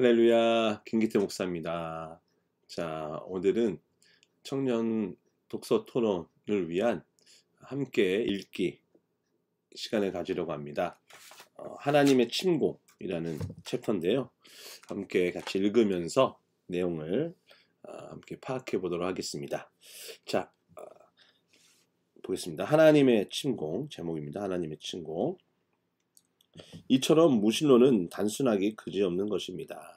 할렐루야, 김기태 목사입니다. 자, 오늘은 청년 독서 토론을 위한 함께 읽기 시간을 가지려고 합니다. 하나님의 침공이라는 챕터인데요. 함께 같이 읽으면서 내용을 함께 파악해 보도록 하겠습니다. 자, 보겠습니다. 하나님의 침공, 제목입니다. 하나님의 침공. 이처럼 무신론은 단순하게 그지없는 것입니다.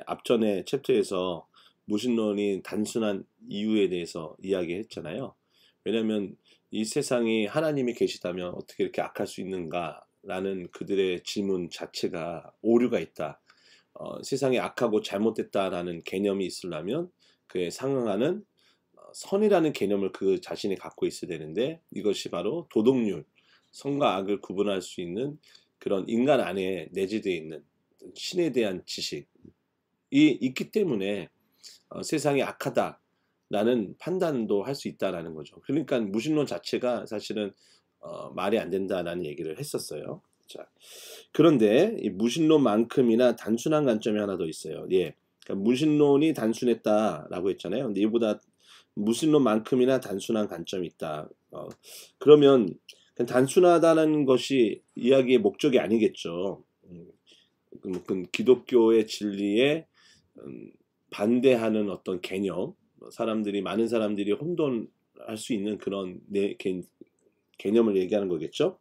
앞전에 챕터에서 무신론이 단순한 이유에 대해서 이야기했잖아요. 왜냐하면 이 세상이 하나님이 계시다면 어떻게 이렇게 악할 수 있는가라는 그들의 질문 자체가 오류가 있다. 세상이 악하고 잘못됐다라는 개념이 있으려면 그에 상응하는 선이라는 개념을 그 자신이 갖고 있어야 되는데, 이것이 바로 도덕률, 선과 악을 구분할 수 있는 그런 인간 안에 내재되어 있는 신에 대한 지식이 있기 때문에 세상이 악하다라는 판단도 할 수 있다라는 거죠. 그러니까 무신론 자체가 사실은 말이 안 된다라는 얘기를 했었어요. 자, 그런데 이 무신론만큼이나 단순한 관점이 하나 더 있어요. 예, 그러니까 무신론이 단순했다라고 했잖아요. 근데 이보다 무신론만큼이나 단순한 관점이 있다. 그러면 단순하다는 것이 이야기의 목적이 아니겠죠. 기독교의 진리에 반대하는 어떤 개념, 많은 사람들이 혼돈할 수 있는 그런 개념을 얘기하는 거겠죠.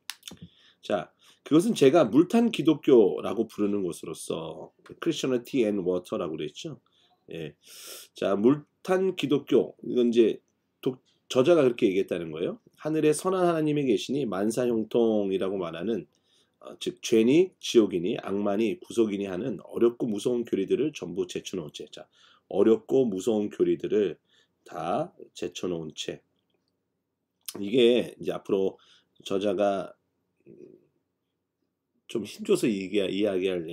자, 그것은 제가 물탄 기독교라고 부르는 것으로서 Christianity and Water라고 그랬죠. 예. 자, 물탄 기독교, 이건 이제 저자가 그렇게 얘기했다는 거예요. 하늘에 선한 하나님이 계시니 만사형통이라고 말하는 즉 죄니 지옥이니 악마니 구속이니 하는 어렵고 무서운 교리들을 전부 제쳐놓은 채. 자, 어렵고 무서운 교리들을 다 제쳐놓은 채. 이게 이제 앞으로 저자가 좀 힘줘서 이야기할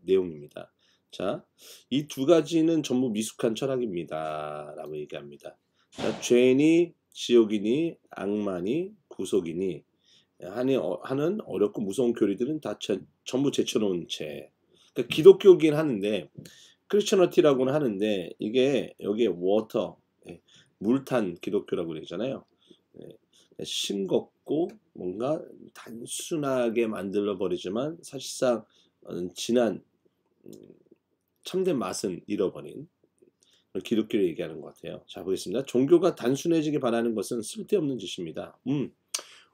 내용입니다. 자, 이 두 가지는 전부 미숙한 철학입니다. 라고 얘기합니다. 자, 죄니 지옥이니 악마니 구속이니 하는 어렵고 무서운 교리들은 다 전부 제쳐놓은 채. 그러니까 기독교긴 하는데 크리스천어티라고는 하는데 이게 여기에 워터, 물탄 기독교라고 그러잖아요. 싱겁고 뭔가 단순하게 만들어 버리지만 사실상 진한 참된 맛은 잃어버린 기독교를 얘기하는 것 같아요. 자, 보겠습니다. 종교가 단순해지길 바라는 것은 쓸데없는 짓입니다.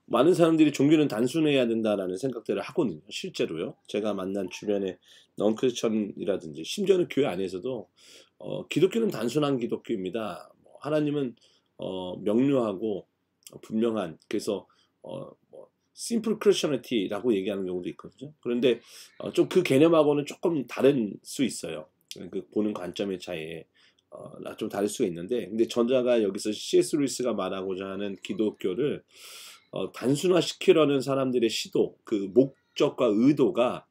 많은 사람들이 종교는 단순해야 된다라는 생각들을 하거든요. 실제로요. 제가 만난 주변에 넌크리스천이라든지 심지어는 교회 안에서도 기독교는 단순한 기독교입니다. 하나님은 명료하고 분명한, 그래서 심플 크리스천리티라고 얘기하는 경우도 있거든요. 그런데 좀 그 개념하고는 조금 다를 수 있어요. 그 보는 관점의 차이에 좀 다를 수가 있는데, 근데 전자가 여기서 C.S. 루이스가 말하고자 하는 기독교를 단순화시키려는 사람들의 시도, 그 목적과 의도가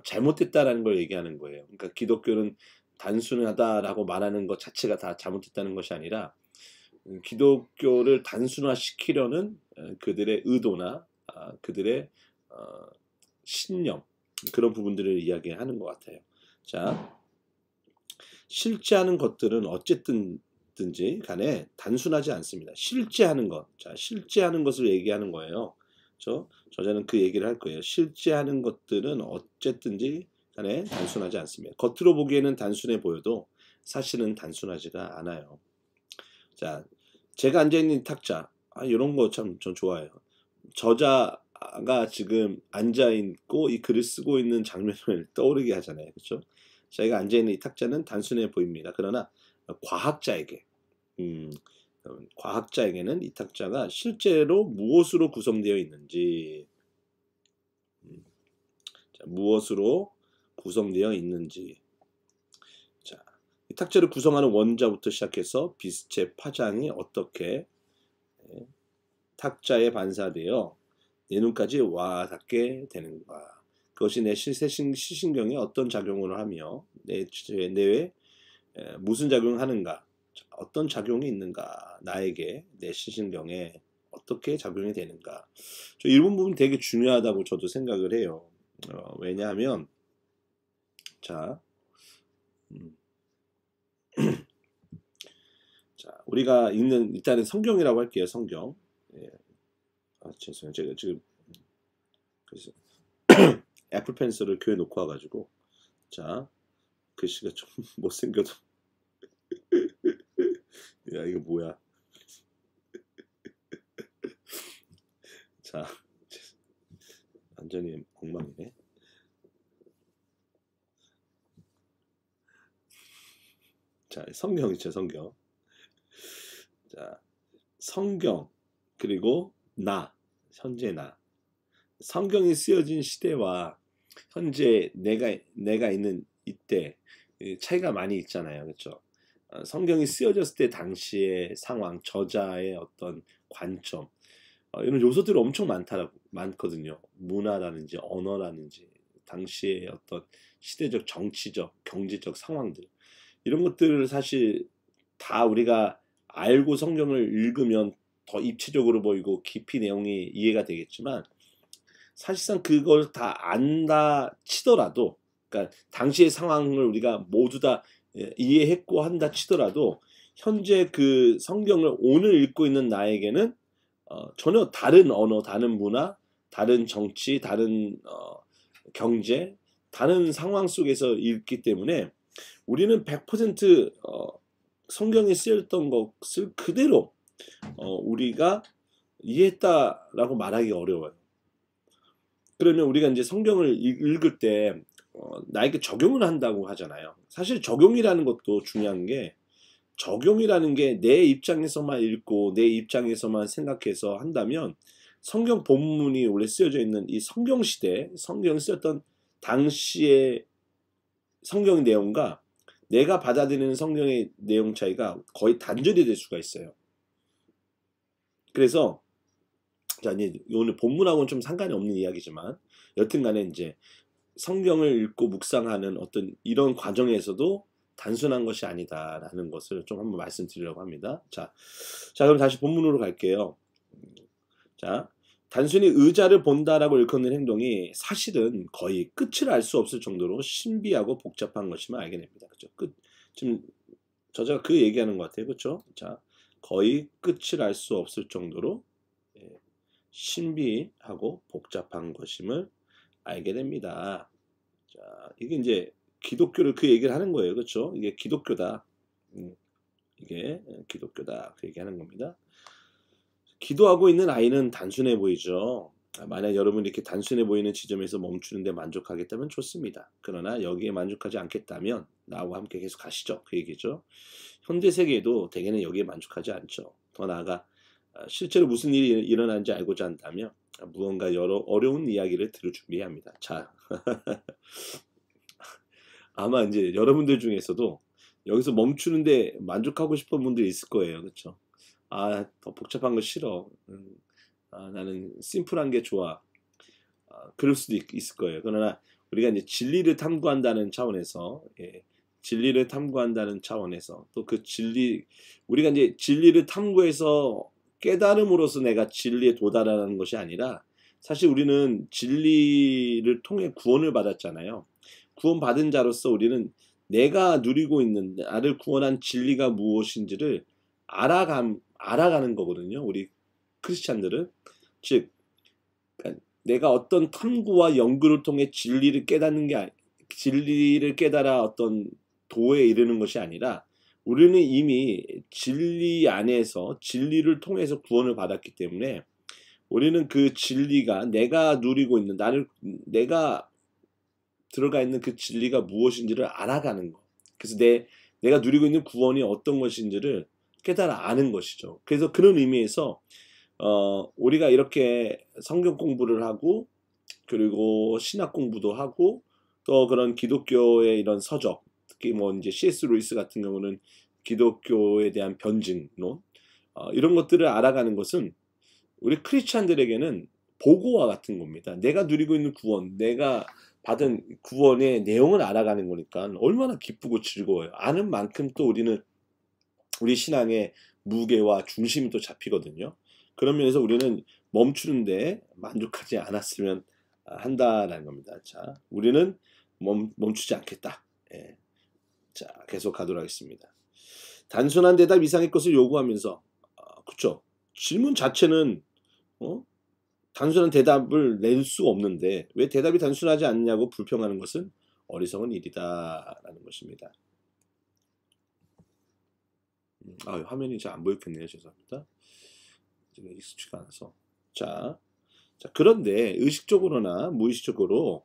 잘못됐다라는 걸 얘기하는 거예요. 그러니까 기독교는 단순하다라고 말하는 것 자체가 다 잘못됐다는 것이 아니라 기독교를 단순화시키려는 그들의 의도나 그들의 신념, 그런 부분들을 이야기하는 것 같아요. 자, 실제하는 것들은 어쨌든지 간에 단순하지 않습니다. 실제하는 것, 자, 실제하는 것을 얘기하는 거예요. 저자는 그 얘기를 할 거예요. 실제하는 것들은 어쨌든지 간에 단순하지 않습니다. 겉으로 보기에는 단순해 보여도 사실은 단순하지가 않아요. 자, 제가 앉아있는 이 탁자, 이런 거 참 전 좋아해요. 저자가 지금 앉아있고 이 글을 쓰고 있는 장면을 떠오르게 하잖아요. 그렇죠? 저희가 앉아있는 이 탁자는 단순해 보입니다. 그러나 과학자에게는 이 탁자가 실제로 무엇으로 구성되어 있는지, 무엇으로 구성되어 있는지, 자, 이 탁자를 구성하는 원자부터 시작해서 빛의 파장이 어떻게 탁자에 반사되어 내 눈까지 와 닿게 되는가, 그것이 내 시신경에 어떤 작용을 하며 내 뇌에 무슨 작용을 하는가, 어떤 작용이 있는가, 나에게 내 시신경에 어떻게 작용이 되는가. 이 부분 되게 중요하다고 저도 생각을 해요. 왜냐하면 자, 음. 자, 우리가 읽는 일단은 성경이라고 할게요. 성경. 예. 죄송해요. 제가 지금 그래서 애플 펜슬을 교회 놓고 와가지고 자 글씨가 좀 못생겨도 야 이거 뭐야? 자 완전히 엉망이네. 자 성경이죠 성경. 자 성경 그리고 나 현재 나 성경이 쓰여진 시대와 현재 내가 있는 이때 차이가 많이 있잖아요. 그렇죠? 성경이 쓰여졌을 때 당시의 상황, 저자의 어떤 관점 이런 요소들이 엄청 많거든요. 문화라든지 언어라든지 당시의 어떤 시대적, 정치적, 경제적 상황들 이런 것들을 사실 다 우리가 알고 성경을 읽으면 더 입체적으로 보이고 깊이 내용이 이해가 되겠지만 사실상 그걸 다 안다 치더라도 그러니까 당시의 상황을 우리가 모두 다 이해했고 한다 치더라도 현재 그 성경을 오늘 읽고 있는 나에게는 전혀 다른 언어, 다른 문화, 다른 정치, 다른 경제, 다른 상황 속에서 읽기 때문에 우리는 100% 성경에 쓰였던 것을 그대로 우리가 이해했다라고 말하기 어려워요. 그러면 우리가 이제 성경을 읽을 때 나에게 적용을 한다고 하잖아요. 사실 적용이라는 것도 중요한 게 적용이라는 게 내 입장에서만 읽고 내 입장에서만 생각해서 한다면 성경 본문이 원래 쓰여져 있는 이 성경 시대 성경 쓰였던 당시의 성경 내용과 내가 받아들이는 성경의 내용 차이가 거의 단절이 될 수가 있어요. 그래서 자, 이제 오늘 본문하고는 좀 상관이 없는 이야기지만 여튼간에 이제 성경을 읽고 묵상하는 어떤 이런 과정에서도 단순한 것이 아니다라는 것을 좀 한번 말씀드리려고 합니다. 자, 그럼 다시 본문으로 갈게요. 자, 단순히 의자를 본다라고 일컫는 행동이 사실은 거의 끝을 알 수 없을 정도로 신비하고 복잡한 것임을 알게 됩니다. 그죠? 지금 저자가 그 얘기하는 것 같아요. 그렇죠? 자, 거의 끝을 알 수 없을 정도로 신비하고 복잡한 것임을 알게 됩니다. 자, 이게 이제 기독교를 그 얘기를 하는 거예요. 그렇죠? 이게 기독교다. 이게 기독교다. 그 얘기하는 겁니다. 기도하고 있는 아이는 단순해 보이죠. 만약 여러분이 이렇게 단순해 보이는 지점에서 멈추는데 만족하겠다면 좋습니다. 그러나 여기에 만족하지 않겠다면 나하고 함께 계속 가시죠. 그 얘기죠. 현대 세계에도 대개는 여기에 만족하지 않죠. 더 나아가 실제로 무슨 일이 일어나는지 알고자 한다면 무언가 여러 어려운 이야기를 들을 준비해야 합니다. 자, 아마 이제 여러분들 중에서도 여기서 멈추는데 만족하고 싶은 분들이 있을 거예요. 그렇죠? 아, 더 복잡한 거 싫어. 나는 심플한 게 좋아. 그럴 수도 있을 거예요. 그러나 우리가 이제 진리를 탐구한다는 차원에서, 진리를 탐구한다는 차원에서 또 그 우리가 이제 진리를 탐구해서 깨달음으로써 내가 진리에 도달하는 것이 아니라 사실 우리는 진리를 통해 구원을 받았잖아요. 구원받은 자로서 우리는 내가 누리고 있는 나를 구원한 진리가 무엇인지를 알아가는 거거든요. 우리 크리스찬들은 즉 그러니까 내가 어떤 탐구와 연구를 통해 진리를 깨닫는 게 진리를 깨달아 어떤 도에 이르는 것이 아니라 우리는 이미 진리 안에서 진리를 통해서 구원을 받았기 때문에 우리는 그 진리가 내가 누리고 있는 내가 들어가 있는 그 진리가 무엇인지를 알아가는 거. 그래서 내가 누리고 있는 구원이 어떤 것인지를 깨달아 아는 것이죠. 그래서 그런 의미에서 우리가 이렇게 성경 공부를 하고 그리고 신학 공부도 하고 또 그런 기독교의 이런 서적 특히 뭐 이제 C.S. 루이스 같은 경우는 기독교에 대한 변증론 이런 것들을 알아가는 것은 우리 크리스찬들에게는 보고와 같은 겁니다. 내가 누리고 있는 구원, 내가 받은 구원의 내용을 알아가는 거니까 얼마나 기쁘고 즐거워요. 아는 만큼 또 우리는 우리 신앙의 무게와 중심이 또 잡히거든요. 그런 면에서 우리는 멈추는데 만족하지 않았으면 한다라는 겁니다. 자, 우리는 멈추지 않겠다. 자, 계속 가도록 하겠습니다. 단순한 대답 이상의 것을 요구하면서, 그쵸? 질문 자체는 단순한 대답을 낼 수가 없는데 왜 대답이 단순하지 않냐고 불평하는 것은 어리석은 일이다라는 것입니다. 화면이 잘 안 보였겠네요. 죄송합니다. 제가 익숙치가 않아서. 자, 그런데 의식적으로나 무의식적으로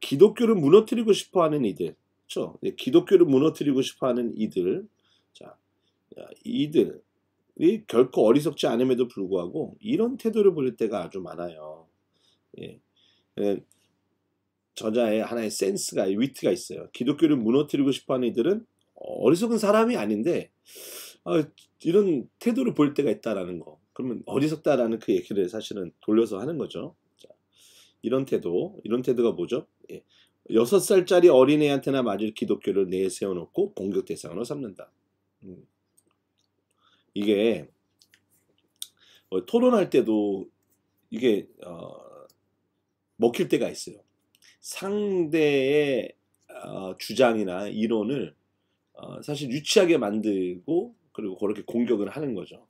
기독교를 무너뜨리고 싶어하는 이들, 그렇죠? 기독교를 무너뜨리고 싶어하는 이들, 자, 이들이 결코 어리석지 않음에도 불구하고 이런 태도를 보일 때가 아주 많아요. 예. 저자의 하나의 센스가, 위트가 있어요. 기독교를 무너뜨리고 싶어하는 이들은 어리석은 사람이 아닌데 이런 태도를 보일 때가 있다라는 거. 그러면 어리석다라는 그 얘기를 사실은 돌려서 하는 거죠. 자, 이런 태도가 뭐죠? 6살짜리 어린애한테나 맞을 기독교를 내세워놓고 공격 대상으로 삼는다. 이게 토론할 때도 이게 먹힐 때가 있어요. 상대의 주장이나 이론을 사실 유치하게 만들고 그리고 그렇게 공격을 하는 거죠.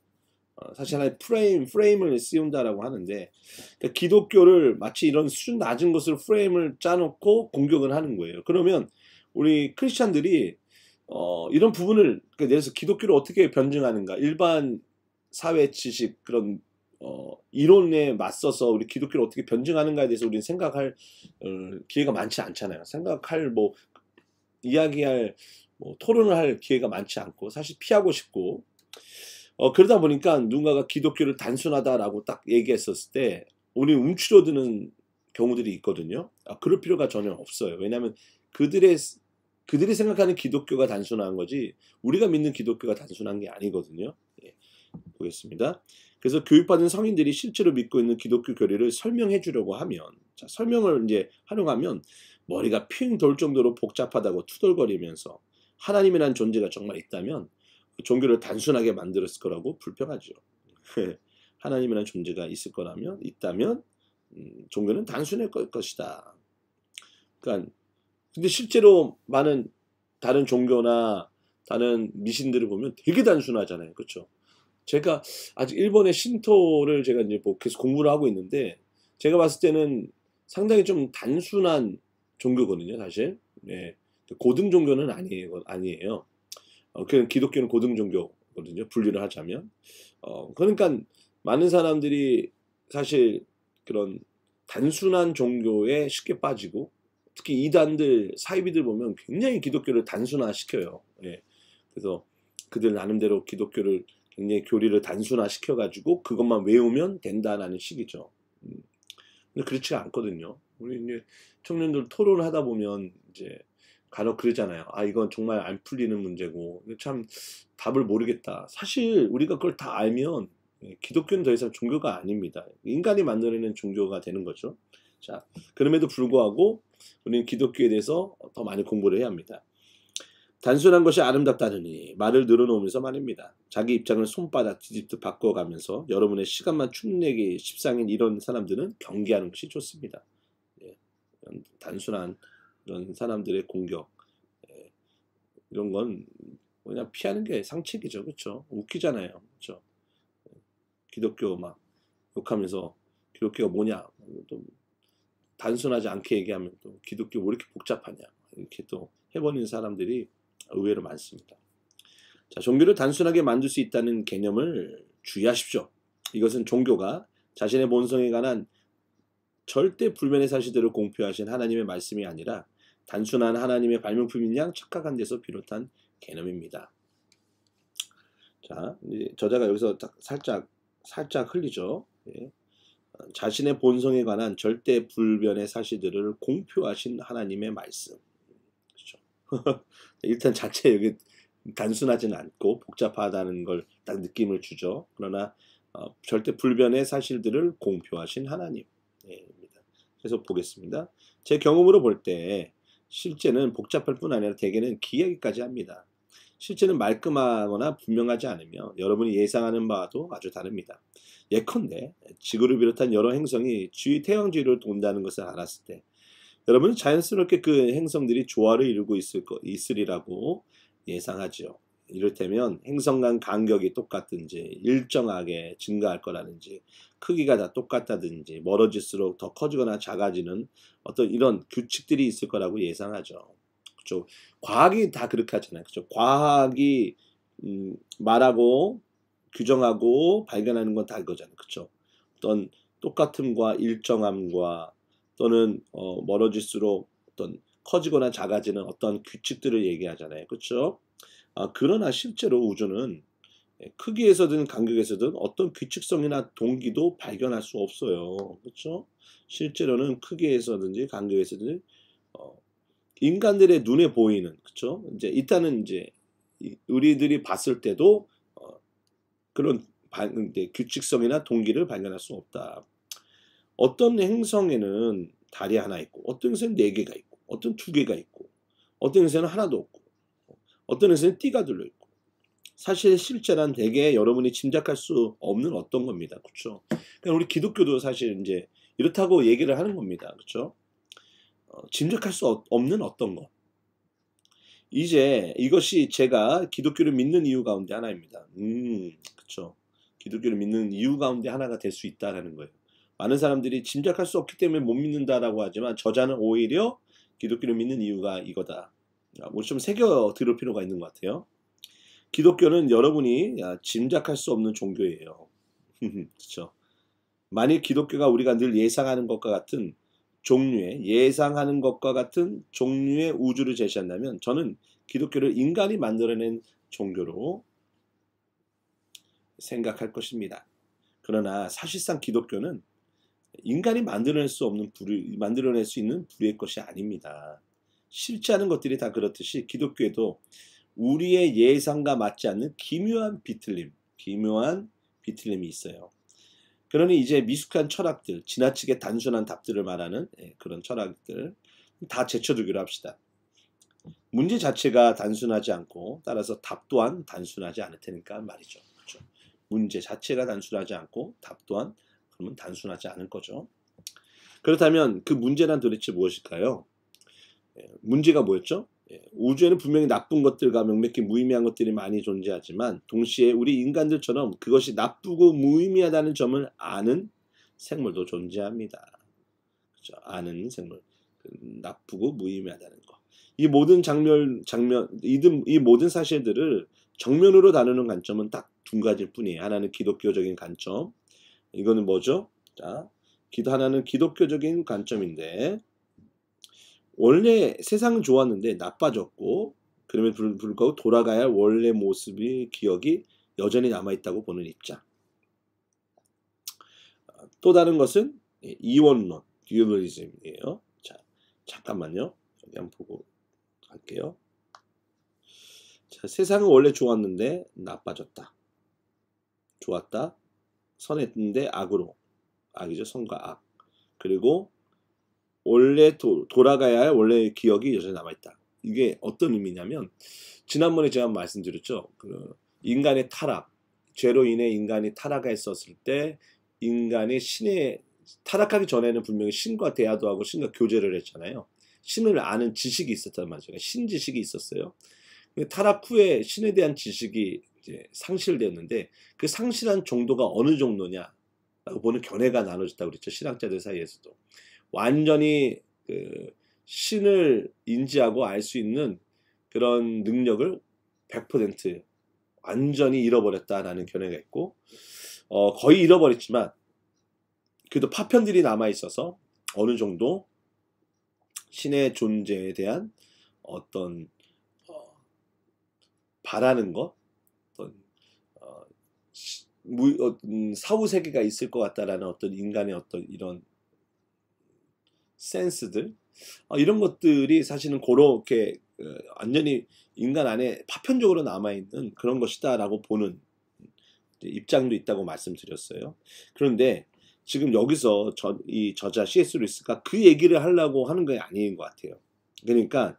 사실 하나의 프레임을 씌운다라고 하는데, 그러니까 기독교를 마치 이런 수준 낮은 것으로 프레임을 짜놓고 공격을 하는 거예요. 그러면 우리 크리스찬들이 이런 부분을, 그러니까 예를 들어서 기독교를 어떻게 변증하는가, 일반 사회 지식 그런 이론에 맞서서 우리 기독교를 어떻게 변증하는가에 대해서 우리는 생각할 기회가 많지 않잖아요. 생각할 이야기할 토론을 할 기회가 많지 않고 사실 피하고 싶고, 그러다 보니까 누군가가 기독교를 단순하다라고 딱 얘기했었을 때 우리 움츠러드는 경우들이 있거든요. 그럴 필요가 전혀 없어요. 왜냐하면 그들이 생각하는 기독교가 단순한 거지 우리가 믿는 기독교가 단순한 게 아니거든요. 예, 보겠습니다. 그래서 교육받은 성인들이 실제로 믿고 있는 기독교 교리를 설명해 주려고 하면, 자, 설명을 이제 활용하면 머리가 핑 돌 정도로 복잡하다고 투덜거리면서 하나님이라는 존재가 정말 있다면 종교를 단순하게 만들었을 거라고 불평하죠. 하나님이라는 존재가 있다면 종교는 단순할 것이다. 그러니까 근데 실제로 많은 다른 종교나 다른 미신들을 보면 되게 단순하잖아요. 그렇죠? 제가 아직 일본의 신토를 제가 이제 계속 공부를 하고 있는데 제가 봤을 때는 상당히 좀 단순한 종교거든요, 사실. 네. 고등 종교는 아니에요. 그냥 기독교는 고등 종교거든요. 분류를 하자면. 그러니까 많은 사람들이 사실 그런 단순한 종교에 쉽게 빠지고, 특히 이단들, 사이비들 보면 굉장히 기독교를 단순화시켜요. 예. 그래서 그들 나름대로 기독교를 굉장히 교리를 단순화시켜가지고 그것만 외우면 된다라는 식이죠. 근데 그렇지가 않거든요. 우리 이제 청년들 토론을 하다 보면 이제 간혹 그러잖아요. 이건 정말 안 풀리는 문제고 참 답을 모르겠다. 사실 우리가 그걸 다 알면 기독교는 더 이상 종교가 아닙니다. 인간이 만들어내는 종교가 되는 거죠. 자, 그럼에도 불구하고 우리는 기독교에 대해서 더 많이 공부를 해야 합니다. 단순한 것이 아름답다느니 말을 늘어놓으면서 말입니다. 자기 입장을 손바닥 뒤집듯 바꿔가면서 여러분의 시간만 축내기 십상인 이런 사람들은 경계하는 것이 좋습니다. 단순한 이런 사람들의 공격, 이런 건 그냥 피하는 게 상책이죠. 그렇죠? 웃기잖아요. 그렇죠? 기독교 막 욕하면서 기독교가 뭐냐, 또 단순하지 않게 얘기하면 또 기독교 왜 이렇게 복잡하냐, 이렇게 또 해버리는 사람들이 의외로 많습니다. 자, 종교를 단순하게 만들 수 있다는 개념을 주의하십시오. 이것은 종교가 자신의 본성에 관한 절대 불변의 사실들을 공표하신 하나님의 말씀이 아니라 단순한 하나님의 발명품인 양 착각한 데서 비롯한 개념입니다. 자, 이제 저자가 여기서 살짝 흘리죠. 예. 자신의 본성에 관한 절대 불변의 사실들을 공표하신 하나님의 말씀. 그렇죠. 일단 자체 여기 단순하지는 않고 복잡하다는 걸 딱 느낌을 주죠. 그러나 절대 불변의 사실들을 공표하신 하나님입니다. 그래서 보겠습니다. 제 경험으로 볼 때 실제는 복잡할 뿐 아니라 대개는 기이하기까지 합니다. 실제는 말끔하거나 분명하지 않으며 여러분이 예상하는 바와도 아주 다릅니다. 예컨대 지구를 비롯한 여러 행성이 태양 주위를 돈다는 것을 알았을 때 여러분은 자연스럽게 그 행성들이 조화를 이루고 있으리라고 예상하죠. 이를테면 행성 간 간격이 똑같든지 일정하게 증가할 거라든지 크기가 다 똑같다든지 멀어질수록 더 커지거나 작아지는 어떤 이런 규칙들이 있을 거라고 예상하죠. 그렇죠? 과학이 다 그렇게 하잖아요. 그렇죠? 과학이 말하고 규정하고 발견하는 건 다 이거잖아요. 그렇죠? 어떤 똑같음과 일정함과 또는 멀어질수록 어떤 커지거나 작아지는 어떤 규칙들을 얘기하잖아요. 그렇죠? 그러나 실제로 우주는 크기에서든 간격에서든 어떤 규칙성이나 동기도 발견할 수 없어요. 그렇죠? 실제로는 크기에서든지 간격에서든지 인간들의 눈에 보이는, 그렇죠? 이제 일단은 이제 우리들이 봤을 때도 그런 규칙성이나 동기를 발견할 수 없다. 어떤 행성에는 달이 하나 있고, 어떤 행성에는 4개가 있고, 어떤 2개가 있고, 어떤 행성에는 하나도 없고, 어떤 행성에는 띠가 둘러 있고. 사실 실제란 되게 여러분이 짐작할 수 없는 어떤 겁니다. 그렇죠? 그러니까 우리 기독교도 사실 이제 이렇다고 얘기를 하는 겁니다. 그렇죠? 짐작할 수 없는 어떤 것. 이제 이것이 제가 기독교를 믿는 이유 가운데 하나입니다. 그렇죠. 기독교를 믿는 이유 가운데 하나가 될 수 있다라는 거예요. 많은 사람들이 짐작할 수 없기 때문에 못 믿는다라고 하지만 저자는 오히려 기독교를 믿는 이유가 이거다. 뭐 좀 새겨 들을 필요가 있는 것 같아요. 기독교는 여러분이 짐작할 수 없는 종교예요. 그렇죠. 만일 기독교가 우리가 늘 예상하는 것과 같은 종류의 우주를 제시한다면 저는 기독교를 인간이 만들어낸 종교로 생각할 것입니다. 그러나 사실상 기독교는 인간이 만들어낼 수 있는 불의의 것이 아닙니다. 실제하는 것들이 다 그렇듯이 기독교에도 우리의 예상과 맞지 않는 기묘한 비틀림이 있어요. 그러니 이제 미숙한 철학들, 지나치게 단순한 답들을 말하는 그런 철학들 다 제쳐두기로 합시다. 문제 자체가 단순하지 않고 따라서 답 또한 단순하지 않을 테니까 말이죠. 그렇죠? 문제 자체가 단순하지 않고 답 또한 그러면 단순하지 않을 거죠. 그렇다면 그 문제란 도대체 무엇일까요? 문제가 뭐였죠? 우주에는 분명히 나쁜 것들과 명백히 무의미한 것들이 많이 존재하지만 동시에 우리 인간들처럼 그것이 나쁘고 무의미하다는 점을 아는 생물도 존재합니다. 그렇죠? 아는 생물, 나쁘고 무의미하다는 거. 이 모든 이 모든 사실들을 정면으로 다루는 관점은 딱 2가지일 뿐이에요. 하나는 기독교적인 관점. 이거는 뭐죠? 자, 하나는 기독교적인 관점인데 원래 세상은 좋았는데 나빠졌고 그럼에도 불구하고 돌아가야 할 원래 모습의 기억이 여전히 남아있다고 보는 입장. 또 다른 것은 이원론, 듀얼리즘이에요. 자, 잠깐만요. 여기 한번 보고 갈게요. 자, 세상은 원래 좋았는데 나빠졌다. 좋았다. 선했는데 악이죠. 선과 악. 그리고 원래 돌아가야 할 원래의 기억이 여전히 남아있다. 이게 어떤 의미냐면 지난번에 제가 말씀드렸죠. 그 인간의 타락, 죄로 인해 인간이 타락했었을 때 인간이 타락하기 전에는 분명히 신과 대화도 하고 신과 교제를 했잖아요. 신을 아는 지식이 있었단 말이죠. 신지식이 있었어요. 타락 후에 신에 대한 지식이 이제 상실되었는데 그 상실한 정도가 어느 정도냐라고 보는 견해가 나눠졌다고 그랬죠. 신학자들 사이에서도. 완전히 그 신을 인지하고 알 수 있는 그런 능력을 100% 완전히 잃어버렸다라는 견해가 있고 거의 잃어버렸지만 그래도 파편들이 남아있어서 어느 정도 신의 존재에 대한 어떤 바라는 것 어떤 사후 세계가 있을 것 같다라는 어떤 인간의 어떤 이런 센스들 이런 것들이 사실은 그렇게 완전히 인간 안에 파편적으로 남아있는 그런 것이다라고 보는 입장도 있다고 말씀드렸어요. 그런데 지금 여기서 이 저자 C.S. 루이스가 그 얘기를 하려고 하는 게 아닌 것 같아요. 그러니까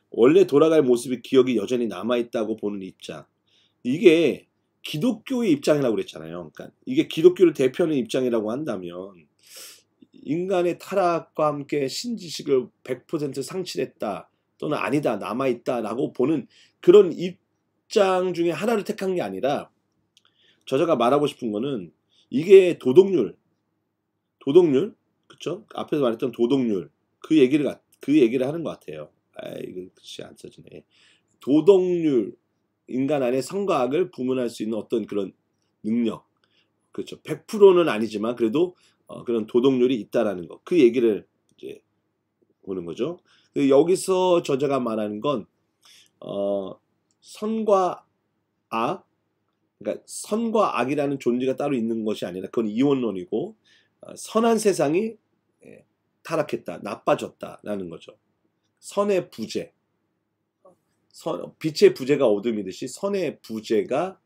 원래 돌아갈 모습의 기억이 여전히 남아있다고 보는 입장, 이게 기독교의 입장이라고 그랬잖아요. 그러니까 이게 기독교를 대표하는 입장이라고 한다면 인간의 타락과 함께 신지식을 100% 상실했다 또는 아니다 남아있다라고 보는 그런 입장 중에 하나를 택한 게 아니라 저자가 말하고 싶은 거는 이게 도덕률 그쵸? 앞에서 말했던 도덕률 그 얘기를 하는 것 같아요. 이거 글씨 안 써지네. 도덕률 인간 안에 선과 악을 구분할 수 있는 어떤 그런 능력 그렇죠. 100%는 아니지만 그래도 그런 도덕률이 있다라는 거. 그 얘기를 이제 보는 거죠. 여기서 저자가 말하는 건 선과 악, 그러니까 선과 악이라는 존재가 따로 있는 것이 아니라 그건 이원론이고 선한 세상이 타락했다, 나빠졌다라는 거죠. 선의 부재, 빛의 부재가 어둠이듯이 선의 부재가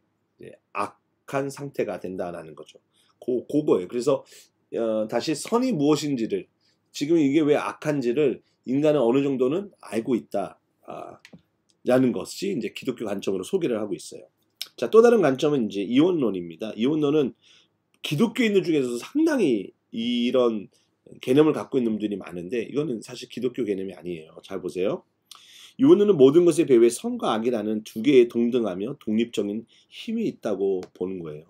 악한 상태가 된다라는 거죠. 그거예요. 그래서 다시 선이 무엇인지를 지금 이게 왜 악한지를 인간은 어느 정도는 알고 있다. 라는 것이 이제 기독교 관점으로 소개를 하고 있어요. 자, 또 다른 관점은 이제 이원론입니다. 이원론은 기독교인들 중에서도 상당히 이런 개념을 갖고 있는 분들이 많은데 이거는 사실 기독교 개념이 아니에요. 잘 보세요. 이원론은 모든 것의 배후에 선과 악이라는 두 개의 동등하며 독립적인 힘이 있다고 보는 거예요.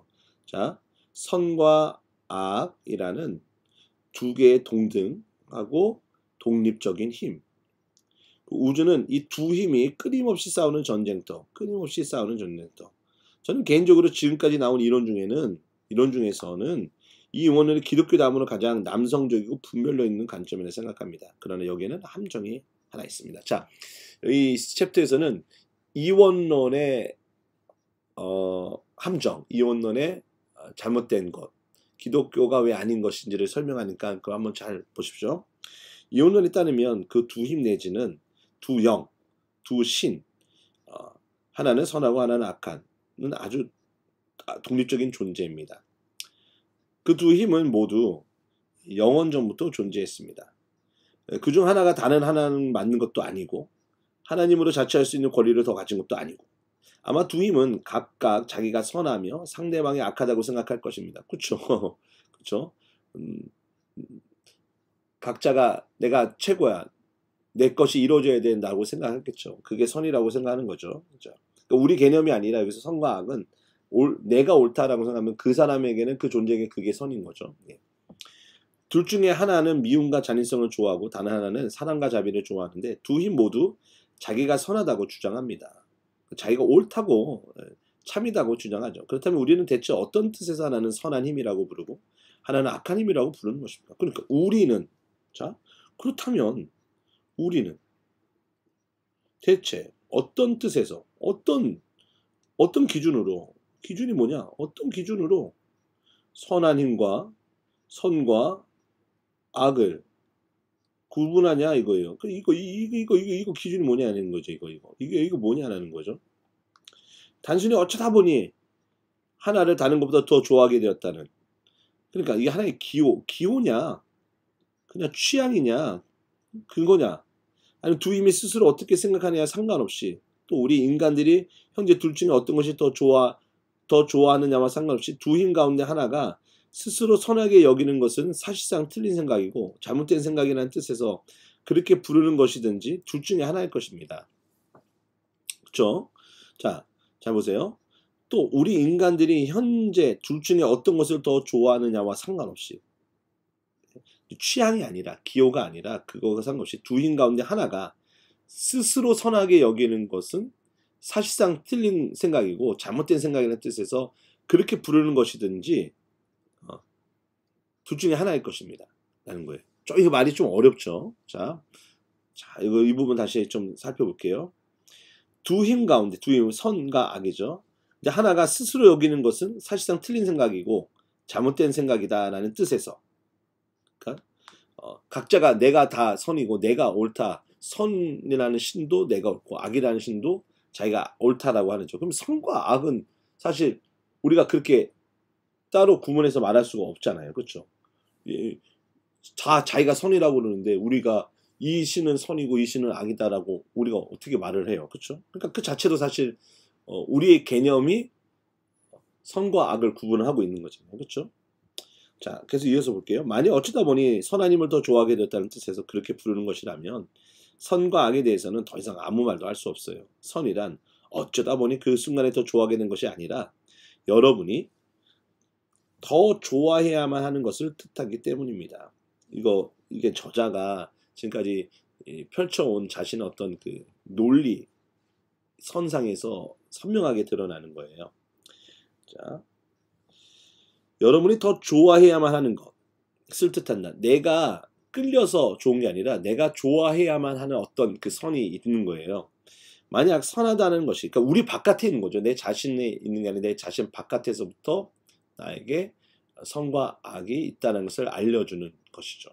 자, 선과 악이라는 두 개의 동등하고 독립적인 힘. 우주는 이 두 힘이 끊임없이 싸우는 전쟁터. 저는 개인적으로 지금까지 나온 이론 중에서는 이 이원론이 기독교 다음으로 가장 남성적이고 분별력 있는 관점이라 생각합니다. 그러나 여기에는 함정이 하나 있습니다. 자, 이 챕터에서는 이원론의 함정, 이원론의 잘못된 것, 기독교가 왜 아닌 것인지를 설명하니까 그거 한번 잘 보십시오. 이원론에 따르면 그 두 힘 내지는 두 영, 두 신, 하나는 선하고 하나는 악한 아주 독립적인 존재입니다. 그 두 힘은 모두 영원 전부터 존재했습니다. 그중 하나가 다른 하나는 맞는 것도 아니고 하나님으로 자처할 수 있는 권리를 더 가진 것도 아니고 아마 두 힘은 각각 자기가 선하며 상대방이 악하다고 생각할 것입니다. 그렇죠? 그렇죠? 각자가 내가 최고야. 내 것이 이루어져야 된다고 생각했겠죠. 그게 선이라고 생각하는 거죠. 그렇죠? 그러니까 우리 개념이 아니라 여기서 선과 악은 내가 옳다라고 생각하면 그 사람에게는 그 존재에게 그게 선인 거죠. 예. 둘 중에 하나는 미움과 잔인성을 좋아하고 다른 하나는 사랑과 자비를 좋아하는데 두 힘 모두 자기가 선하다고 주장합니다. 자기가 옳다고 참이다고 주장하죠. 그렇다면 우리는 대체 어떤 뜻에서 하나는 선한 힘이라고 부르고 하나는 악한 힘이라고 부르는 것입니까? 그러니까 그렇다면 우리는 대체 어떤 뜻에서 어떤 기준이 뭐냐? 어떤 기준으로 선한 힘과 선과 악을 구분하냐 이거예요. 이거 기준이 뭐냐는 거죠. 이거 뭐냐라는 거죠. 단순히 어쩌다 보니 하나를 다른 것보다 더 좋아하게 되었다는. 그러니까 이게 하나의 기호냐, 그냥 취향이냐, 그거냐, 아니면 두 힘이 스스로 어떻게 생각하느냐 상관없이 또 우리 인간들이 현재 둘 중에 어떤 것이 더 좋아하느냐와 상관없이 두 힘 가운데 하나가 스스로 선하게 여기는 것은 사실상 틀린 생각이고 잘못된 생각이라는 뜻에서 그렇게 부르는 것이든지 둘 중에 하나일 것입니다. 그렇죠? 자, 잘 보세요. 또 우리 인간들이 현재 둘 중에 어떤 것을 더 좋아하느냐와 상관없이 취향이 아니라 기호가 아니라 그거가 상관없이 두 힘 가운데 하나가 스스로 선하게 여기는 것은 사실상 틀린 생각이고 잘못된 생각이라는 뜻에서 그렇게 부르는 것이든지 둘 중에 하나일 것입니다. 라는 거예요. 이거 말이 좀 어렵죠. 자, 이 부분 다시 좀 살펴볼게요. 두 힘 가운데, 두 힘은 선과 악이죠. 이제 하나가 스스로 여기는 것은 사실상 틀린 생각이고 잘못된 생각이다라는 뜻에서 그러니까 각자가 내가 다 선이고 내가 옳다. 선이라는 신도 내가 옳고 악이라는 신도 자기가 옳다라고 하는죠. 그럼 선과 악은 사실 우리가 그렇게 따로 구분해서 말할 수가 없잖아요. 그렇죠? 다 자기가 선이라고 그러는데 우리가 이 신은 선이고 이 신은 악이다라고 우리가 어떻게 말을 해요. 그렇죠? 그러니까 그 자체도 사실 우리의 개념이 선과 악을 구분하고 있는 거잖아요. 그렇죠? 자, 그래서 이어서 볼게요. 만약 어쩌다 보니 선한 힘을 더 좋아하게 되었다는 뜻에서 그렇게 부르는 것이라면 선과 악에 대해서는 더 이상 아무 말도 할 수 없어요. 선이란 어쩌다 보니 그 순간에 더 좋아하게 된 것이 아니라 여러분이 더 좋아해야만 하는 것을 뜻하기 때문입니다. 이게 저자가 지금까지 펼쳐온 자신의 어떤 그 논리, 선상에서 선명하게 드러나는 거예요. 자, 여러분이 더 좋아해야만 하는 것을 뜻한다. 내가 끌려서 좋은 게 아니라 내가 좋아해야만 하는 어떤 그 선이 있는 거예요. 만약 선하다는 것이, 그러니까 우리 바깥에 있는 거죠. 내 자신에 있는 게 아니라 내 자신 바깥에서부터 나에게 선과 악이 있다는 것을 알려주는 것이죠.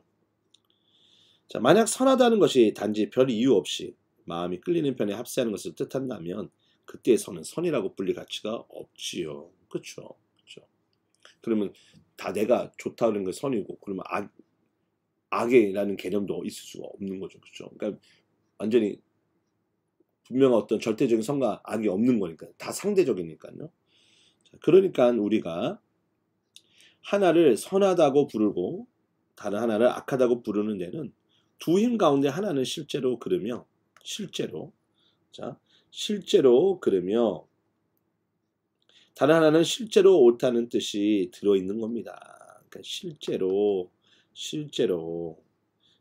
자, 만약 선하다는 것이 단지 별 이유 없이 마음이 끌리는 편에 합세하는 것을 뜻한다면 그때의 선은 선이라고 불릴 가치가 없지요. 그렇죠? 그렇죠? 그러면 다 내가 좋다는 게 선이고 그러면 악이라는 개념도 있을 수가 없는 거죠. 그렇죠? 그러니까 완전히 분명한 어떤 절대적인 선과 악이 없는 거니까 다 상대적이니까요. 그러니까 우리가 하나를 선하다고 부르고 다른 하나를 악하다고 부르는 데는 두 힘 가운데 하나는 실제로 그러며 실제로 그러며 다른 하나는 실제로 옳다는 뜻이 들어있는 겁니다. 그러니까 실제로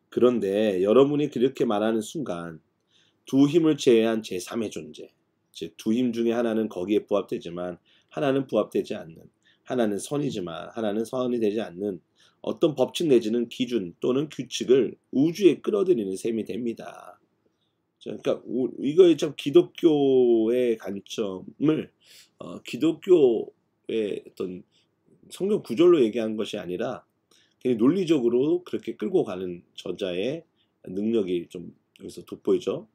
그런데 여러분이 그렇게 말하는 순간 두 힘을 제외한 제3의 존재, 즉 두 힘 중에 하나는 거기에 부합되지만 하나는 부합되지 않는, 하나는 선이지만 하나는 선이 되지 않는 어떤 법칙 내지는 기준 또는 규칙을 우주에 끌어들이는 셈이 됩니다. 그러니까 이거의 참 기독교의 관점을 기독교의 어떤 성경 구절로 얘기한 것이 아니라 그냥 논리적으로 그렇게 끌고 가는 저자의 능력이 좀 여기서 돋보이죠.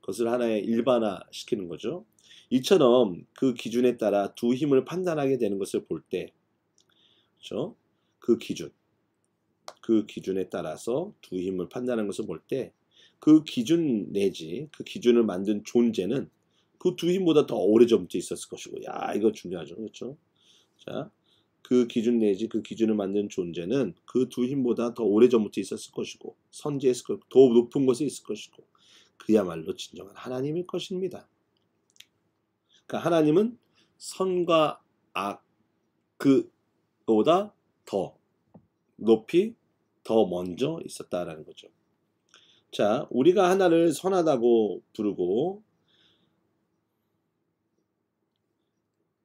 그것을 하나의 일반화 시키는 거죠. 이처럼 그 기준에 따라 두 힘을 판단하게 되는 것을 볼 때, 그렇죠? 그 기준에 따라서 두 힘을 판단하는 것을 볼 때, 그 기준 내지 그 기준을 만든 존재는 그 두 힘보다 더 오래전부터 있었을 것이고, 야, 이거 중요하죠, 그렇죠? 자, 그 기준 내지 그 기준을 만든 존재는 그 두 힘보다 더 오래전부터 있었을 것이고, 선지했을 것이고, 더 높은 곳에 있을 것이고, 그야말로 진정한 하나님일 것입니다. 그러니까 하나님은 선과 악 그보다 더 높이 더 먼저 있었다라는 거죠. 자, 우리가 하나를 선하다고 부르고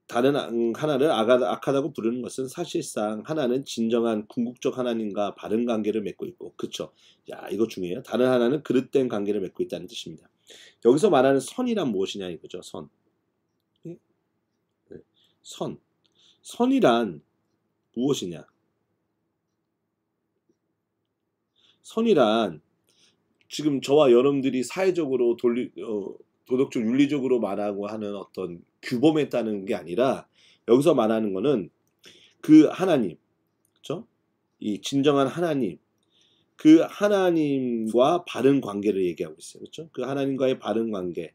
다른 하나를 악하다고 부르는 것은 사실상 하나는 진정한 궁극적 하나님과 바른 관계를 맺고 있고, 그쵸? 야, 이거 중요해요. 다른 하나는 그릇된 관계를 맺고 있다는 뜻입니다. 여기서 말하는 선이란 무엇이냐 이거죠. 선. 네? 선이란 무엇이냐? 선이란 지금 저와 여러분들이 사회적으로 도덕적 윤리적으로 말하고 하는 어떤 규범에 따르는 게 아니라 여기서 말하는 거는 그 하나님, 그렇죠? 이 진정한 하나님, 그 하나님과 바른 관계를 얘기하고 있어요. 그렇죠? 그 하나님과의 바른 관계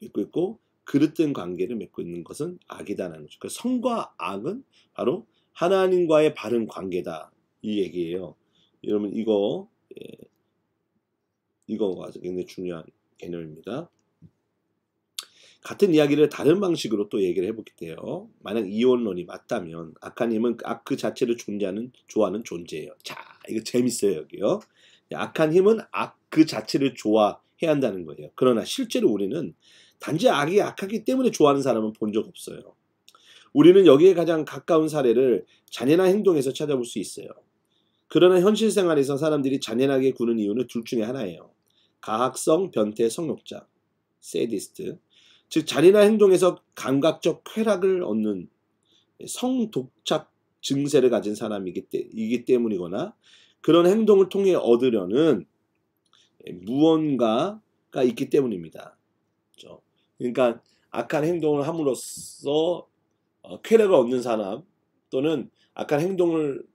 맺고 있고 그릇된 관계를 맺고 있는 것은 악이다라는 거죠. 그러니까 선과 악은 바로 하나님과의 바른 관계다 이 얘기예요. 여러분 이거가 굉장히 중요한 개념입니다. 같은 이야기를 다른 방식으로 또 얘기를 해볼게요. 만약 이원론이 맞다면 악한 힘은 악 그 자체를 좋아하는 존재예요. 자, 이거 재밌어요 여기요. 악한 힘은 악 그 자체를 좋아해야 한다는 거예요. 그러나 실제로 우리는 단지 악이 악하기 때문에 좋아하는 사람은 본 적 없어요. 우리는 여기에 가장 가까운 사례를 잔인한 행동에서 찾아볼 수 있어요. 그러나 현실 생활에서 사람들이 잔인하게 구는 이유는 둘 중에 하나예요. 가학성 변태 성욕자, 세디스트, 즉 잔인한 행동에서 감각적 쾌락을 얻는 성독착 증세를 가진 사람이기 때문이거나 그런 행동을 통해 얻으려는 무언가가 있기 때문입니다. 그렇죠? 그러니까 악한 행동을 함으로써 쾌락을 얻는 사람 또는 악한 행동을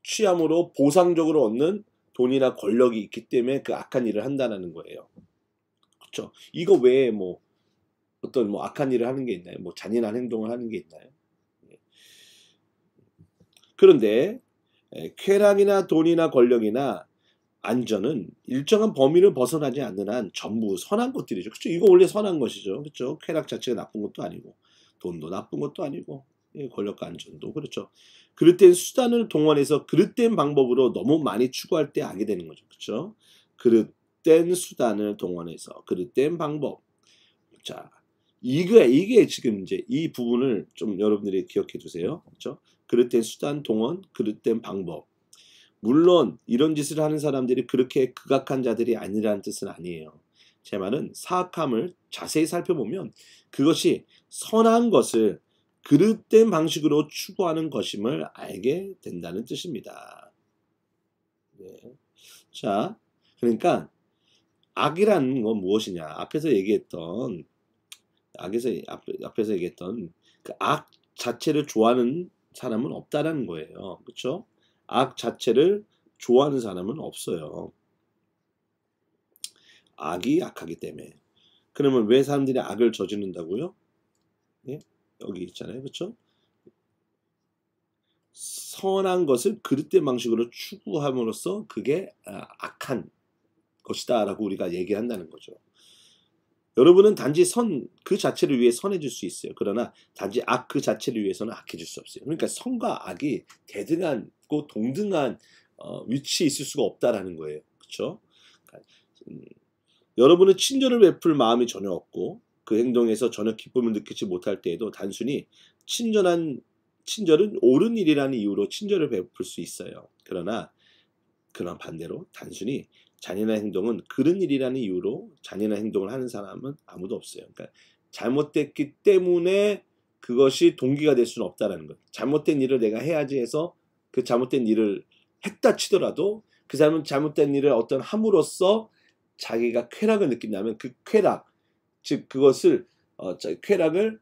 취함으로 보상적으로 얻는 돈이나 권력이 있기 때문에 그 악한 일을 한다는 거예요. 그렇죠? 이거 외에 어떤 악한 일을 하는 게 있나요? 잔인한 행동을 하는 게 있나요? 그런데 쾌락이나 돈이나 권력이나 안전은 일정한 범위를 벗어나지 않는 한 전부 선한 것들이죠. 그렇죠? 이거 원래 선한 것이죠. 그렇죠? 쾌락 자체가 나쁜 것도 아니고 돈도 나쁜 것도 아니고 권력과 안전도 그렇죠. 그릇된 수단을 동원해서 그릇된 방법으로 너무 많이 추구할 때 악이 되는 거죠. 그렇죠? 그릇된 수단을 동원해서 그릇된 방법. 자, 이게 지금 이제 이 부분을 좀 여러분들이 기억해 두세요. 그렇죠? 그릇된 수단 동원, 그릇된 방법. 물론 이런 짓을 하는 사람들이 그렇게 극악한 자들이 아니라는 뜻은 아니에요. 제 말은 사악함을 자세히 살펴보면 그것이 선한 것을 그릇된 방식으로 추구하는 것임을 알게 된다는 뜻입니다. 네. 자, 그러니까 악이라는 건 무엇이냐? 앞에서 얘기했던 그 악 자체를 좋아하는 사람은 없다라는 거예요. 그렇죠? 악 자체를 좋아하는 사람은 없어요. 악이 악하기 때문에. 그러면 왜 사람들이 악을 저지른다고요? 예? 여기 있잖아요. 그렇죠? 선한 것을 그릇된 방식으로 추구함으로써 그게 악한 것이다 라고 우리가 얘기한다는 거죠. 여러분은 단지 선 그 자체를 위해 선해질 수 있어요. 그러나 단지 악 그 자체를 위해서는 악해질 수 없어요. 그러니까 선과 악이 대등하고 동등한 위치에 있을 수가 없다라는 거예요. 그렇죠? 그러니까, 여러분은 친절을 베풀 마음이 전혀 없고 그 행동에서 전혀 기쁨을 느끼지 못할 때에도 단순히 친절은 옳은 일이라는 이유로 친절을 베풀 수 있어요. 그러나 반대로 단순히 잔인한 행동은 그런 일이라는 이유로 잔인한 행동을 하는 사람은 아무도 없어요. 그러니까 잘못됐기 때문에 그것이 동기가 될 수는 없다라는 거예요. 잘못된 일을 내가 해야지 해서 그 잘못된 일을 했다 치더라도 그 사람은 잘못된 일을 어떤 함으로써 자기가 쾌락을 느낀다면 그 쾌락, 즉 그것을 쾌락을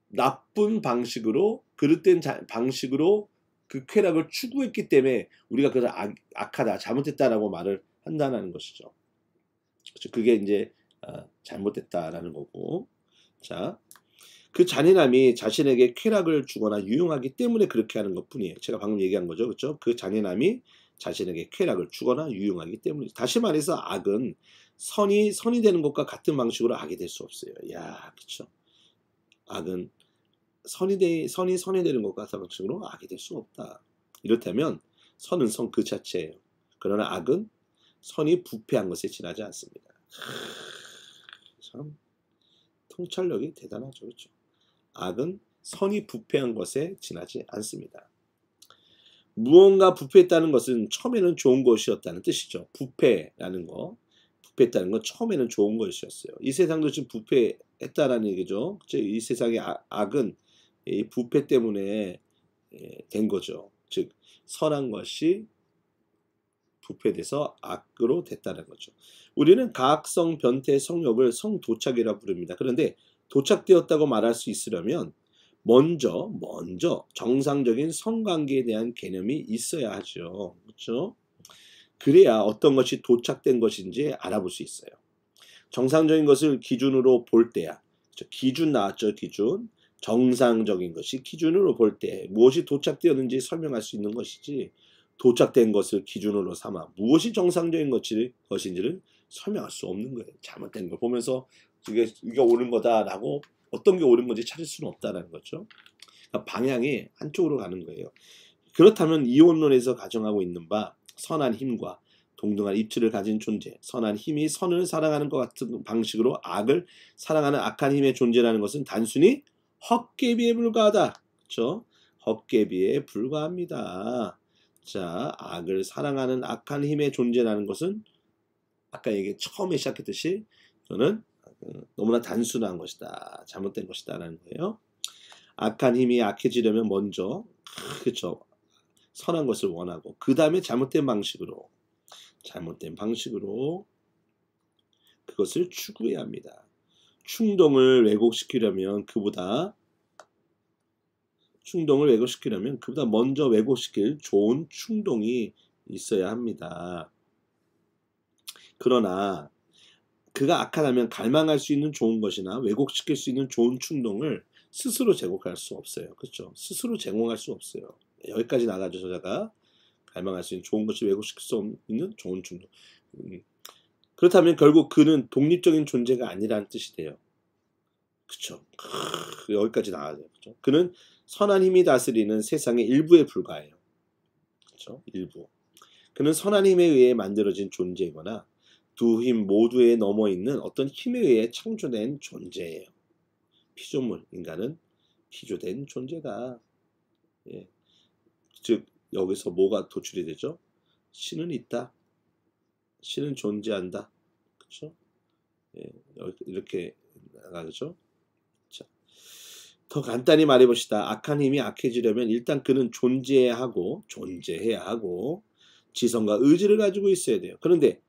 나쁜 방식으로 그릇된 방식으로 그 쾌락을 추구했기 때문에 우리가 그것을 악하다, 잘못했다라고 말을 한다는 것이죠. 그렇죠? 그게 이제 잘못됐다라는 거고. 자, 그 잔인함이 자신에게 쾌락을 주거나 유용하기 때문에 그렇게 하는 것뿐이에요. 제가 방금 얘기한 거죠, 그렇죠? 그 잔인함이 자신에게 쾌락을 주거나 유용하기 때문에. 다시 말해서 악은 선이 되는 것과 같은 방식으로 악이 될 수 없어요. 야, 그렇죠? 악은 선이 되는 것과 같은 방식으로 악이 될 수 없다. 이렇다면 선은 선 그 자체예요. 그러나 악은 선이 부패한 것에 지나지 않습니다. 참 통찰력이 대단하죠. 그렇죠? 악은 선이 부패한 것에 지나지 않습니다. 무언가 부패했다는 것은 처음에는 좋은 것이었다는 뜻이죠. 부패했다는 건 처음에는 좋은 것이었어요. 이 세상도 지금 부패했다라는 얘기죠. 이 세상의 악은 이 부패 때문에 된 거죠. 즉 선한 것이 부패돼서 악으로 됐다는 거죠. 우리는 가학성 변태 성욕을 성도착이라 부릅니다. 그런데 도착되었다고 말할 수 있으려면 먼저 정상적인 성관계에 대한 개념이 있어야 하죠. 그렇죠? 그래야 어떤 것이 도착된 것인지 알아볼 수 있어요. 정상적인 것을 기준으로 볼 때야. 그렇죠? 기준 나왔죠, 기준. 정상적인 것이 기준으로 볼 때 무엇이 도착되었는지 설명할 수 있는 것이지 도착된 것을 기준으로 삼아 무엇이 정상적인 것인지를 설명할 수 없는 거예요. 잘못된 걸 보면서 이게 옳은 거다라고 어떤 게 옳은 건지 찾을 수는 없다는 거죠. 그러니까 방향이 한쪽으로 가는 거예요. 그렇다면 이원론에서 가정하고 있는 바 선한 힘과 동등한 입지를 가진 존재, 선한 힘이 선을 사랑하는 것 같은 방식으로 악을 사랑하는 악한 힘의 존재라는 것은 단순히 헛개비에 불과하다. 그렇죠? 헛개비에 불과합니다. 자, 악을 사랑하는 악한 힘의 존재라는 것은 아까 처음에 시작했듯이 저는 너무나 단순한 것이다. 잘못된 것이다 라는 거예요. 악한 힘이 악해지려면 먼저 그렇죠. 선한 것을 원하고 그 다음에 잘못된 방식으로 그것을 추구해야 합니다. 충동을 왜곡시키려면 그보다 먼저 왜곡시킬 좋은 충동이 있어야 합니다. 그러나 그가 악하다면 갈망할 수 있는 좋은 것이나 왜곡시킬 수 있는 좋은 충동을 스스로 제공할 수 없어요. 그렇죠? 스스로 제공할 수 없어요. 여기까지 나가죠. 저자가 갈망할 수 있는 좋은 것을 왜곡시킬 수 있는 좋은 충동. 그렇다면 결국 그는 독립적인 존재가 아니라는 뜻이 돼요. 그쵸? 여기까지 나가죠. 그쵸? 그는 선한 힘이 다스리는 세상의 일부에 불과해요. 그쵸? 일부. 그는 선한 힘에 의해 만들어진 존재이거나 두 힘 모두에 넘어 있는 어떤 힘에 의해 창조된 존재예요. 피조물, 인간은 피조된 존재다. 예. 즉 여기서 뭐가 도출이 되죠? 신은 있다. 신은 존재한다. 그렇죠? 예, 이렇게 나가죠. 자, 더 간단히 말해봅시다. 악한 힘이 악해지려면 일단 그는 존재해야 하고 지성과 의지를 가지고 있어야 돼요. 그런데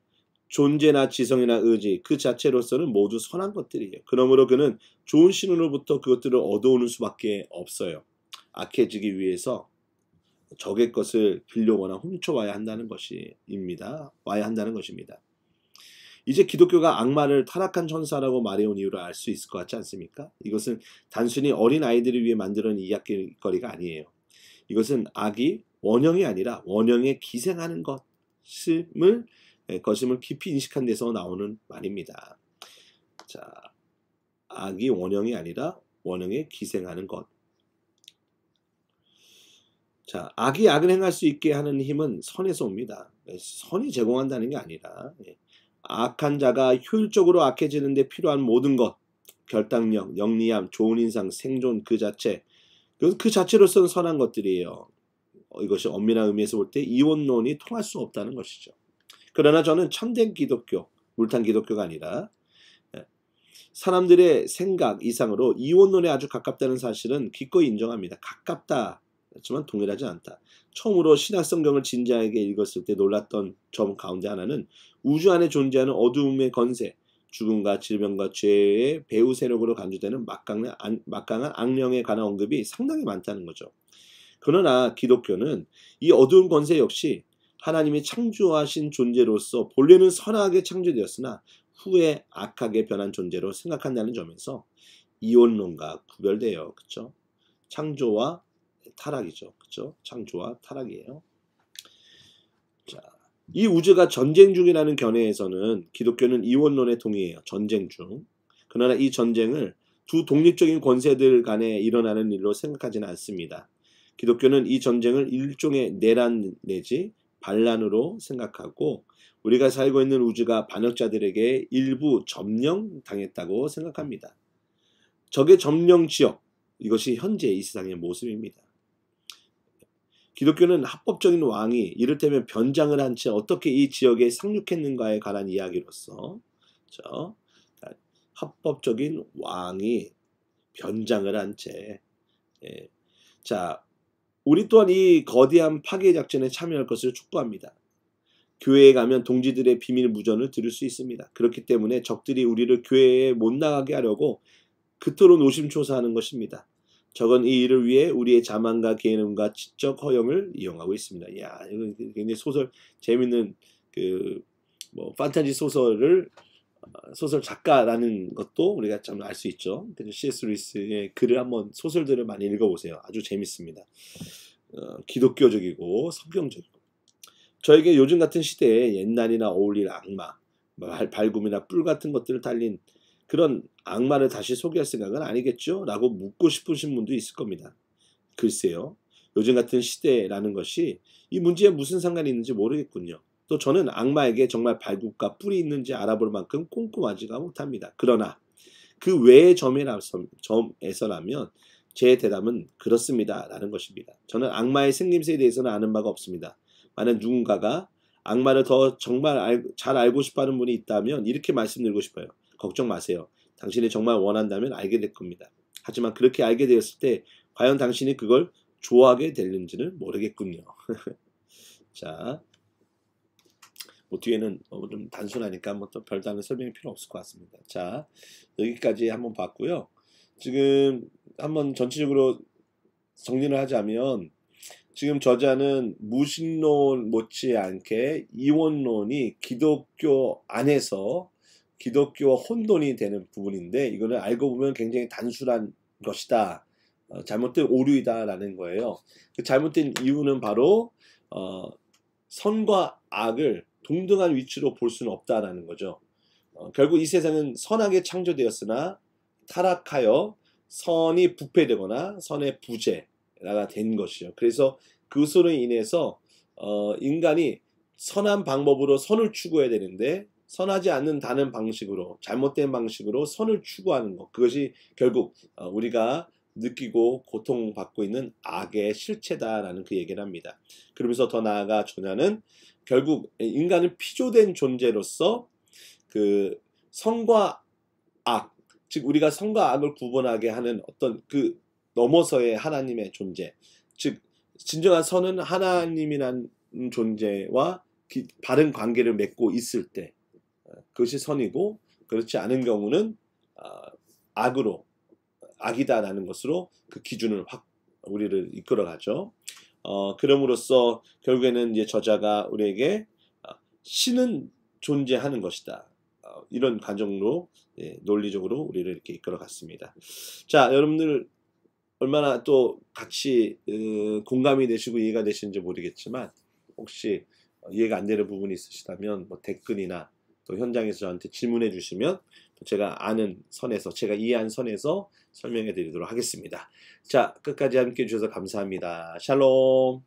존재나 지성이나 의지 그 자체로서는 모두 선한 것들이에요. 그러므로 그는 좋은 신으로부터 그것들을 얻어오는 수밖에 없어요. 악해지기 위해서 적의 것을 빌려오거나 훔쳐와야 한다는 것입니다. 이제 기독교가 악마를 타락한 천사라고 말해온 이유를 알 수 있을 것 같지 않습니까? 이것은 단순히 어린 아이들을 위해 만들어낸 이야기거리가 아니에요. 이것은 악이 원형이 아니라 원형에 기생하는 것임을 깊이 인식한 데서 나오는 말입니다. 자, 악이 원형이 아니라 원형에 기생하는 것. 자, 악이 악을 행할 수 있게 하는 힘은 선에서 옵니다. 선이 제공한다는 게 아니라 악한 자가 효율적으로 악해지는 데 필요한 모든 것, 결단력, 영리함, 좋은 인상, 생존 그 자체, 그 자체로서는 선한 것들이에요. 이것이 엄밀한 의미에서 볼 때 이원론이 통할 수 없다는 것이죠. 그러나 저는 참된 기독교, 물탄 기독교가 아니라 사람들의 생각 이상으로 이원론에 아주 가깝다는 사실은 기꺼이 인정합니다. 가깝다. 그렇지만 동일하지 않다. 처음으로 신약성경을 진지하게 읽었을 때 놀랐던 점 가운데 하나는 우주 안에 존재하는 어두움의 건세, 죽음과 질병과 죄의 배후 세력으로 간주되는 막강한 악령에 관한 언급이 상당히 많다는 거죠. 그러나 기독교는 이 어두운 건세 역시 하나님이 창조하신 존재로서 본래는 선하게 창조되었으나 후에 악하게 변한 존재로 생각한다는 점에서 이원론과 구별돼요. 그렇죠? 창조와 타락이죠. 그렇죠? 창조와 타락이에요. 자, 이 우주가 전쟁 중이라는 견해에서는 기독교는 이원론에 동의해요. 전쟁 중. 그러나 이 전쟁을 두 독립적인 권세들 간에 일어나는 일로 생각하지는 않습니다. 기독교는 이 전쟁을 일종의 내란 내지 반란으로 생각하고 우리가 살고 있는 우주가 반역자들에게 일부 점령당했다고 생각합니다. 적의 점령 지역, 이것이 현재 이 세상의 모습입니다. 기독교는 합법적인 왕이 이를테면 변장을 한 채 어떻게 이 지역에 상륙했는가에 관한 이야기로서 합법적인 왕이 변장을 한 채 자, 우리 또한 이 거대한 파괴 작전에 참여할 것을 촉구합니다. 교회에 가면 동지들의 비밀 무전을 들을 수 있습니다. 그렇기 때문에 적들이 우리를 교회에 못 나가게 하려고 그토록 노심초사하는 것입니다. 적은 이 일을 위해 우리의 자만과 계획과 지적 허영을 이용하고 있습니다. 야, 이거 굉장히 재밌는 판타지 소설 작가라는 것도 우리가 참 알 수 있죠. 그래서 C.S. 루이스의 글을 한번 소설들을 많이 읽어보세요. 아주 재밌습니다. 기독교적이고 성경적이고. 저에게 요즘 같은 시대에 옛날이나 어울릴 악마, 발굼이나 뿔 같은 것들을 달린 그런 악마를 다시 소개할 생각은 아니겠죠? 라고 묻고 싶으신 분도 있을 겁니다. 글쎄요. 요즘 같은 시대라는 것이 이 문제에 무슨 상관이 있는지 모르겠군요. 또 저는 악마에게 정말 발굽과 뿔이 있는지 알아볼 만큼 꼼꼼하지가 못합니다. 그러나 그 외의 점에서라면 제 대답은 그렇습니다. 라는 것입니다. 저는 악마의 생김새에 대해서는 아는 바가 없습니다. 만약 누군가가 악마를 더 정말 잘 알고 싶어하는 분이 있다면 이렇게 말씀드리고 싶어요. 걱정 마세요. 당신이 정말 원한다면 알게 될 겁니다. 하지만 그렇게 알게 되었을 때 과연 당신이 그걸 좋아하게 될는지는 모르겠군요. 자, 뒤에는 좀 단순하니까 또 별다른 설명이 필요 없을 것 같습니다. 자, 여기까지 한번 봤고요. 지금 한번 전체적으로 정리를 하자면 지금 저자는 무신론 못지않게 이원론이 기독교 안에서 기독교와 혼돈이 되는 부분인데 이거는 알고 보면 굉장히 단순한 것이다. 잘못된 오류이다라는 거예요. 그 잘못된 이유는 바로 선과 악을 동등한 위치로 볼 수는 없다라는 거죠. 결국 이 세상은 선하게 창조되었으나 타락하여 선이 부패되거나 선의 부재가 된 것이죠. 그래서 그것으로 인해서 인간이 선한 방법으로 선을 추구해야 되는데 선하지 않는 다른 방식으로 잘못된 방식으로 선을 추구하는 것, 그것이 결국 우리가 느끼고 고통받고 있는 악의 실체다라는 그 얘기를 합니다. 그러면서 더 나아가 저자는 결국 인간은 피조된 존재로서 그 선과 악, 즉 우리가 선과 악을 구분하게 하는 어떤 그 넘어서의 하나님의 존재, 즉 진정한 선은 하나님이란 존재와 바른 관계를 맺고 있을 때 그것이 선이고, 그렇지 않은 경우는 악이다라는 것으로 그 기준을 확 우리를 이끌어가죠. 그럼으로써 결국에는 이제 저자가 우리에게 신은 존재하는 것이다. 이런 관점으로 논리적으로 우리를 이렇게 이끌어갔습니다. 자, 여러분들 얼마나 또 같이 공감이 되시고 이해가 되시는지 모르겠지만 혹시 이해가 안 되는 부분이 있으시다면 뭐 댓글이나 또 현장에서 저한테 질문해 주시면 제가 아는 선에서, 제가 이해한 선에서 설명해 드리도록 하겠습니다. 자, 끝까지 함께 해주셔서 감사합니다. 샬롬.